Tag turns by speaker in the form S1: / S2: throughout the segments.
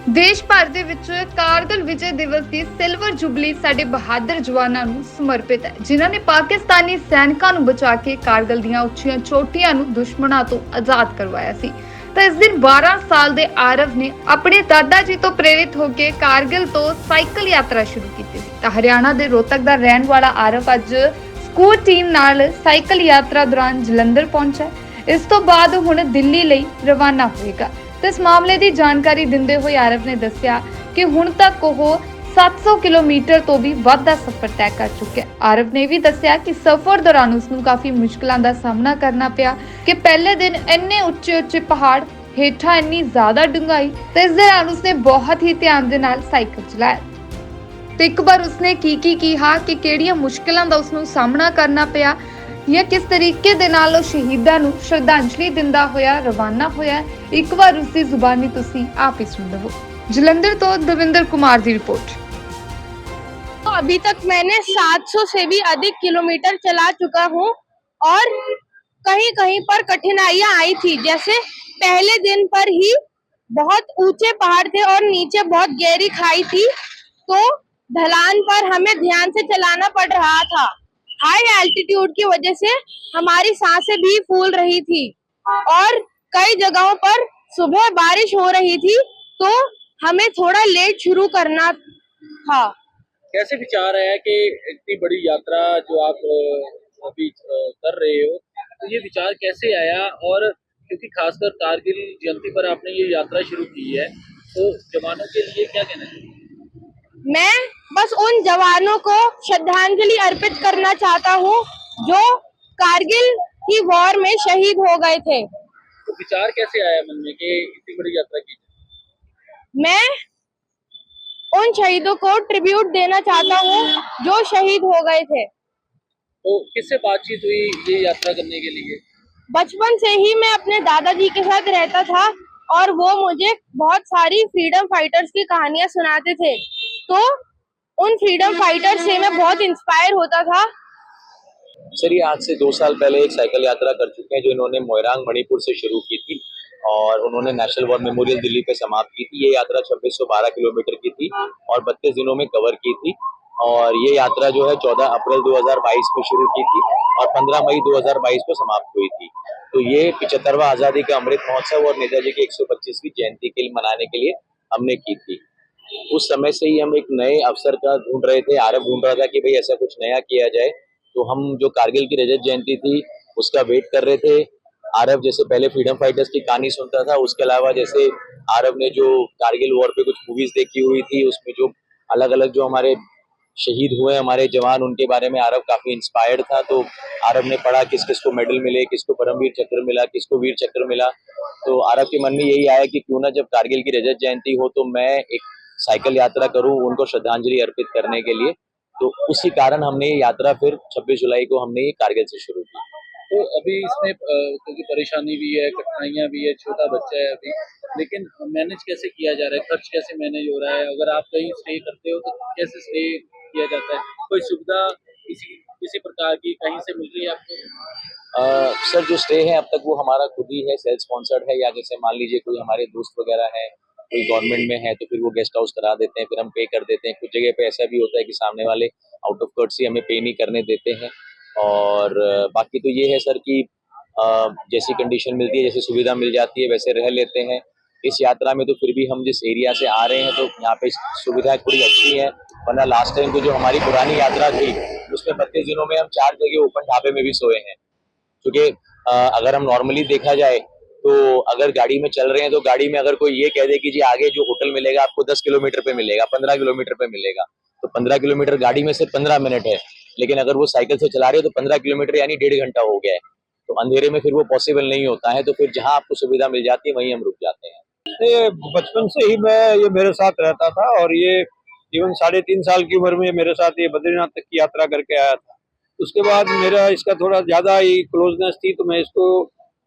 S1: ਦੇਸ਼ ਭਰ ਦੇ ਵਿੱਚ ਕਾਰਗਿਲ ਵਿਜੇ ਦਿਵਸ ਦੀ ਸਿਲਵਰ ਜੁਬਲੀ ਸਾਡੇ ਬਹਾਦਰ ਜਵਾਨਾਂ ਨੂੰ ਸਮਰਪਿਤ ਹੈ, ਜਿਨ੍ਹਾਂ ਨੇ ਪਾਕਿਸਤਾਨੀ ਸੈਨਿਕਾਂ ਨੂੰ ਬਚਾ ਕੇ ਕਾਰਗਿਲ ਦੀਆਂ ਉੱਚੀਆਂ ਚੋਟੀਆਂ ਨੂੰ ਦੁਸ਼ਮਣਾਂ ਤੋਂ ਆਜ਼ਾਦ ਕਰਵਾਇਆ ਸੀ। ਤਾਂ ਇਸ ਦਿਨ 12 ਸਾਲ ਦੇ ਆਰਵ ਨੇ ਆਪਣੇ ਦਾਦਾ ਜੀ ਤੋਂ ਪ੍ਰੇਰਿਤ ਹੋ ਕੇ ਕਾਰਗਿਲ ਤੋਂ ਸਾਈਕਲ ਯਾਤਰਾ ਸ਼ੁਰੂ ਕੀਤੀ ਸੀ। ਤਾਂ ਹਰਿਆਣਾ ਦੇ ਰੋਹਤਕ ਦਾ ਰਹਿਣ ਵਾਲਾ ਆਰਵ ਅੱਜ ਸਕੂਲ ਟੀਮ ਨਾਲ ਸਾਈਕਲ ਯਾਤਰਾ ਦੌਰਾਨ ਜਲੰਧਰ ਪਹੁੰਚਾ। ਇਸ ਤੋਂ ਬਾਅਦ ਹੁਣ ਦਿੱਲੀ ਲਈ ਰਵਾਨਾ ਹੋਏਗਾ। ਤੇ ਇਸ ਮਾਮਲੇ ਦੀ ਜਾਣਕਾਰੀ ਦਿੰਦੇ ਹੋਏ ਆਰਵ ਨੇ ਦੱਸਿਆ ਕਿ ਹੁਣ ਤੱਕ ਉਹ 700 ਕਿਲੋਮੀਟਰ ਤੋਂ ਵੀ ਵੱਧ ਦਾ ਸਫ਼ਰ ਤੈਅ ਕਰ ਚੁੱਕਿਆ ਹੈ। ਆਰਵ ਨੇ ਵੀ ਦੱਸਿਆ ਕਿ ਸਫ਼ਰ ਦੌਰਾਨ ਉਸ ਨੂੰ ਕਾਫੀ ਮੁਸ਼ਕਲਾਂ ਦਾ ਸਾਹਮਣਾ ਕਰਨਾ ਪਿਆ ਕਿ ਪਹਿਲੇ ਦਿਨ ਇੰਨੇ ਉੱਚੇ ਪਹਾੜ, ਹੇਠਾਂ ਇੰਨੀ ਜ਼ਿਆਦਾ ਡੂੰਘਾਈ, ਤੇ ਇਸ ਦੌਰਾਨ ਉਸਨੇ ਬਹੁਤ ਹੀ ਧਿਆਨ ਦੇ ਨਾਲ ਸਾਈਕਲ ਚਲਾਇਆ। ਤੇ ਇੱਕ ਵਾਰ ਉਸਨੇ ਕੀ ਕਿਹਾ ਕਿ ਕਿਹੜੀਆਂ ਮੁਸ਼ਕਲਾਂ ਦਾ ਉਸਨੂੰ ਸਾਹਮਣਾ ਕਰਨਾ ਪਿਆ ਜਾਂ ਕਿਸ ਤਰੀਕੇ ਦੇ ਨਾਲ ਉਹ ਸ਼ਹੀਦਾਂ ਨੂੰ ਸ਼ਰਧਾਂਜਲੀ ਦਿੰਦਾ ਹੋਇਆ ਰਵਾਨਾ ਹੋਇਆ। ਇੱਕ ਵਾਰ ਉਸਦੀ ਜ਼ੁਬਾਨੀ ਤੁਸੀਂ ਆਪ ही सुन लो। जलंधर तो दविंदर कुमार की रिपोर्ट।
S2: तो अभी तक मैंने 700 से भी अधिक किलोमीटर चला चुका हूँ और कहीं कहीं पर कठिनाइयाँ आई थी। जैसे पहले दिन पर ही बहुत ऊंचे पहाड़ थे और नीचे बहुत गहरी खाई थी, तो ढलान पर हमें ध्यान से चलाना पड़ रहा था। हाई एल्टीट्यूड की वजह से हमारी सांसें भी फूल रही थी और कई जगहों पर सुबह बारिश हो रही थी, तो हमें थोड़ा लेट शुरू करना था।
S3: कैसे विचार है कि इतनी बड़ी यात्रा जो आप अभी कर रहे हो, तो ये विचार कैसे आया? और क्योंकि खासकर कारगिल जयंती पर आपने ये यात्रा शुरू की है, तो जवानों के लिए क्या कहना चाहिए?
S2: मैं बस उन जवानों को श्रद्धांजलि अर्पित करना चाहता हूँ जो कारगिल की वॉर में शहीद हो गए थे।
S3: तो विचार कैसे आया मन में कि इतनी बड़ी यात्रा की जाए?
S2: मैं उन शहीदों को ट्रिब्यूट देना चाहता हूँ जो शहीद हो गए थे।
S3: तो किससे बातचीत हुई ये यात्रा करने के लिए?
S2: बचपन से ही मैं अपने दादाजी के साथ रहता था और वो मुझे बहुत सारी फ्रीडम फाइटर्स की कहानियां सुनाते थे, तो उन फ्रीडम फाइटर्स से मैं बहुत इंस्पायर होता था।
S4: सर, ये आज से 2 साल पहले एक साइकिल यात्रा कर चुके हैं जो इन्होंने मोइरांग मणिपुर से शुरू की थी और उन्होंने नेशनल वॉर मेमोरियल दिल्ली पे समाप्त की थी। ये यात्रा 2612 किलोमीटर की थी और 32 दिनों में कवर की थी और ये यात्रा जो है 14 अप्रैल 2022 में शुरू की थी और 15 मई 2022 को समाप्त हुई थी। तो ये 75वां आज़ादी का अमृत महोत्सव और नेताजी की 125वीं जयंती के लिए मनाने के लिए हमने की थी। उस समय से ही हम एक नए अवसर का ढूंढ रहे थे, आरव ढूंढ रहा था कि भाई ऐसा कुछ नया किया जाए। तो हम जो कारगिल की रजत जयंती थी उसका वेट कर रहे थे। आरव जैसे पहले फ्रीडम फाइटर्स की कहानी सुनता था, उसके अलावा जैसे आरव ने जो कारगिल वॉर पे कुछ मूवीज देखी हुई थी, उसमें जो अलग अलग जो हमारे शहीद हुए हमारे जवान, उनके बारे में आरव काफी इंस्पायर्ड था। तो आरव ने पढ़ा किस किस को मेडल मिले, किसको परमवीर चक्र मिला, किसको वीर चक्र मिला। तो आरव के मन में यही आया कि क्यों ना जब कारगिल की रजत जयंती हो तो मैं एक साइकिल यात्रा करूं उनको श्रद्धांजलि अर्पित करने के लिए। तो उसी कारण हमने ये यात्रा फिर 26 जुलाई को हमने ये कारगिल से शुरू की।
S3: तो अभी इसमें क्योंकि परेशानी भी है, कठिनाइयाँ भी है, छोटा बच्चा है अभी, लेकिन मैनेज कैसे किया जा रहा है? खर्च कैसे मैनेज हो रहा है? अगर आप कहीं स्टे करते हो तो कैसे स्टे किया जाता है? कोई सुविधा किसी किसी प्रकार की कहीं से मिल रही है आपको?
S4: सर, जो स्टे है अब तक वो हमारा खुद ही है, सेल्फ स्पॉन्सर्ड है। या जैसे मान लीजिए कोई हमारे दोस्त वगैरह है, कोई गवर्नमेंट में है तो फिर वो गेस्ट हाउस करा देते हैं, फिर हम पे कर देते हैं। कुछ जगह पे ऐसा भी होता है कि सामने वाले आउट ऑफ कर्टसी हमें पे नहीं करने देते हैं। और बाकी तो ये है सर कि जैसी कंडीशन मिलती है, जैसी सुविधा मिल जाती है वैसे रह लेते हैं। इस यात्रा में तो फिर भी हम जिस एरिया से आ रहे हैं तो यहाँ पे सुविधाएं थोड़ी अच्छी हैं, वरना लास्ट टाइम को जो हमारी पुरानी यात्रा थी उसमें 32 दिनों में हम 4 जगह ओपन ढाबे में भी सोए हैं। क्योंकि अगर हम नॉर्मली देखा जाए तो अगर गाड़ी में चल रहे हैं तो गाड़ी में अगर कोई ये कह दे कि जी आगे जो होटल मिलेगा आपको 10 किलोमीटर पे मिलेगा, 15 किलोमीटर पे मिलेगा, तो 15 किलोमीटर गाड़ी में सिर्फ 15 मिनट है। लेकिन अगर वो साइकिल से चला रहे हो तो 15 किलोमीटर यानी 1.5 घंटा हो गया है। तो अंधेरे में फिर वो पॉसिबल नहीं होता है। तो फिर जहाँ आपको सुविधा मिल जाती है वहीं हम रुक जाते हैं।
S5: ये बचपन से ही ये मेरे साथ रहता था और ये इवन 3.5 साल की उम्र में मेरे साथ ये बद्रीनाथ तक की यात्रा करके आया था। उसके बाद मेरा इसका थोड़ा ज्यादा ही क्लोजनेस थी, तो मैं इसको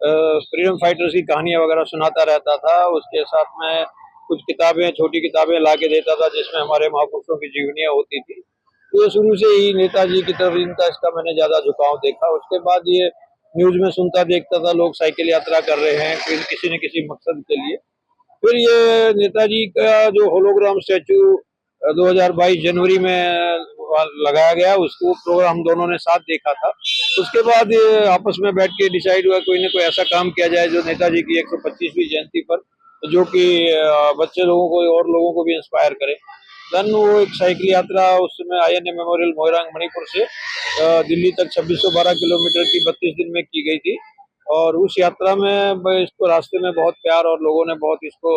S5: फ्रीडम फाइटर्स की कहानियां वगैरह सुनाता रहता था। उसके साथ में कुछ किताबें, छोटी किताबें ला के देता था जिसमें हमारे महापुरुषों की जीवनियां होती थी। तो ये शुरू से ही नेताजी की तरफ इनका इसका मैंने ज्यादा झुकाव देखा। उसके बाद ये न्यूज में सुनता देखता था लोग साइकिल यात्रा कर रहे हैं किसी न किसी मकसद के लिए। फिर ये नेताजी का जो होलोग्राम स्टैचू 2022 जनवरी में लगाया गया, उसको प्रोग्राम हम दोनों ने साथ देखा था। उसके बाद ये आपस में बैठ के डिसाइड हुआ कोई ना कोई ऐसा काम किया जाए जो नेताजी की 125वीं जयंती पर, जो कि बच्चे लोगों को और लोगों को भी इंस्पायर करे। देन वो एक साइकिल यात्रा उस समय INA मेमोरियल मोइरांग मणिपुर से दिल्ली तक 2612 किलोमीटर की 32 दिन में की गई थी। और उस यात्रा में इसको रास्ते में बहुत प्यार और लोगों ने बहुत इसको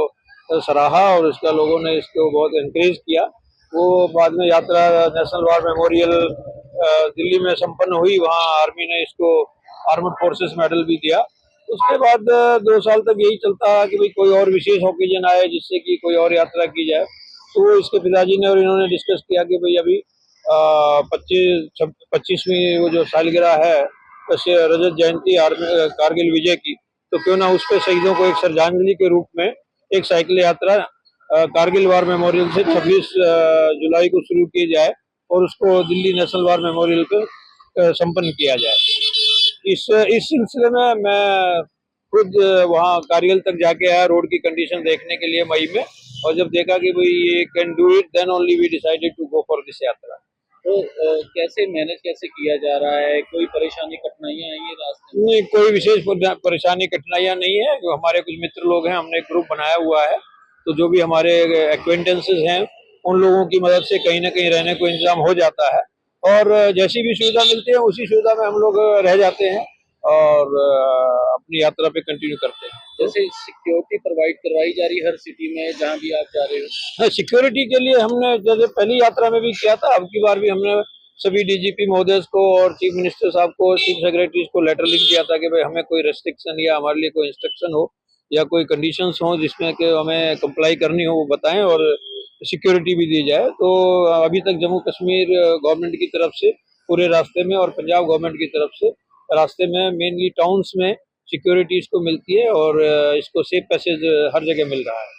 S5: सराहा और इसका लोगों ने इसको बहुत एनकरेज किया। वो बाद में यात्रा नेशनल वॉर मेमोरियल दिल्ली में संपन्न हुई, वहाँ आर्मी ने इसको आर्मड फोर्सेस मेडल भी दिया। उसके बाद 2 साल तक यही चलता है कि भाई कोई और विशेष ओकेजन आए जिससे कि कोई और यात्रा की जाए। तो इसके पिताजी ने और इन्होंने डिस्कस किया कि भाई अभी 25वीं वो जो सालगिरह है वैसे रजत जयंती कारगिल विजय की, तो क्यों ना उस पे शहीदों को एक श्रद्धांजलि के रूप में एक साइकिल यात्रा कारगिल वार मेमोरियल से 26 जुलाई को शुरू की जाए और उसको दिल्ली नेशनल वार मेमोरियल पे संपन्न किया जाए। इस सिलसिले में मैं खुद वहाँ कारगिल तक जाके आया रोड की कंडीशन देखने के लिए मई में, और जब देखा कि भाई ये can do it, then only we decided to go for this yatra.
S3: तो कैसे मैनेज कैसे किया जा रहा है? कोई परेशानी कठिनाइयां आई है रास्ते में?
S5: नहीं, कोई विशेष परेशानी कठिनाइयां नहीं है। जो हमारे कुछ मित्र लोग हैं, हमने एक ग्रुप बनाया हुआ है, तो जो भी हमारे एक्वेंटेंसेस हैं उन लोगों की मदद से कहीं ना कहीं रहने को इंतजाम हो जाता है, और जैसी भी सुविधा मिलती है उसी सुविधा में हम लोग रह जाते हैं और अपनी यात्रा पे कंटिन्यू करते हैं।
S3: जैसे सिक्योरिटी प्रोवाइड करवाई जा रही है हर सिटी में जहाँ भी आप जा रहे हो?
S5: हाँ, सिक्योरिटी के लिए हमने जैसे पहली यात्रा में भी किया था, अब की बार भी हमने सभी DGP महोदय को और चीफ मिनिस्टर साहब को, चीफ सेक्रेटरीज को लेटर लिख दिया था कि भाई हमें कोई रेस्ट्रिक्शन या हमारे लिए कोई इंस्ट्रक्शन हो या कोई कंडीशंस हो जिसमें कि हमें कंप्लाई करनी हो वो बताएं और सिक्योरिटी भी दी जाए। तो अभी तक जम्मू कश्मीर गवर्नमेंट की तरफ से पूरे रास्ते में और पंजाब गवर्नमेंट की तरफ से रास्ते में मेनली टाउन्स में सिक्योरिटी इसको मिलती है और इसको सेफ पैसेज हर जगह मिल रहा है।